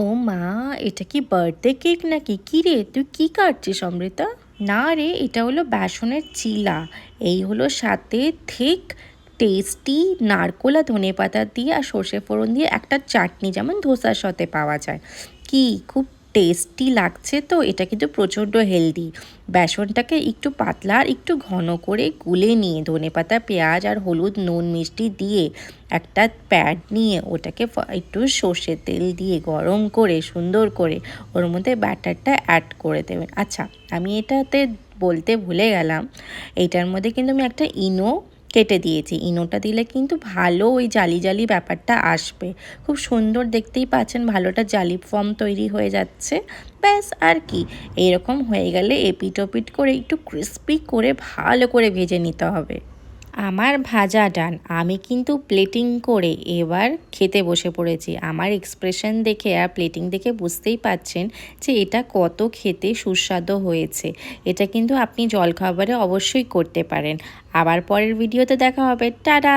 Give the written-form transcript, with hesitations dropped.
ও মা, এটা কি বার্থডে কেক নাকি? কি রে, তুই কি কাটছিস অমৃতা? না রে, এটা হলো বেসনের চিলা। এই হলো সাথে ঠিক টেস্টি নারকোল আর ধনেপাতা দিয়ে আর সর্ষে ফোড়ন দিয়ে একটা চাটনি, যেমন ধোসার সাথে পাওয়া যায়। কি খুব টেস্টি লাগছে তো। এটা কিন্তু প্রচণ্ড হেলদি। বেসনটাকে একটু পাতলা আর একটু ঘন করে গুলে নিয়ে ধনেপাতা, পেঁয়াজ আর হলুদ, নুন, মিষ্টি দিয়ে একটা প্যাড নিয়ে ওটাকে একটু সর্ষের তেল দিয়ে গরম করে সুন্দর করে ওর মধ্যে ব্যাটারটা অ্যাড করে দেবেন। আচ্ছা, আমি এটাতে বলতে ভুলে গেলাম, এইটার মধ্যে কিন্তু আমি একটা ইনো কেটে দিয়েছি। ইনোটা দিলে কিন্তু ভালো ওই জালি জালি ব্যাপারটা আসবে। খুব সুন্দর, দেখতেই পাচ্ছেন ভালোটা জালি ফর্ম তৈরি হয়ে যাচ্ছে। ব্যাস, আর কি, এইরকম হয়ে গেলে এপিট ওপিট করে একটু ক্রিস্পি করে ভালো করে ভেজে নিতে হবে। আমার ভাজা ডান। আমি কিন্তু প্লেটিং করে এবার খেতে বসে পড়েছি। আমার এক্সপ্রেশন দেখে আর প্লেটিং দেখে বুঝতেই পাচ্ছেন যে এটা কত খেতে সুস্বাদু হয়েছে। এটা কিন্তু আপনি জলখাবারে অবশ্যই করতে পারেন। আবার পরের ভিডিওতে দেখা হবে। টাটা।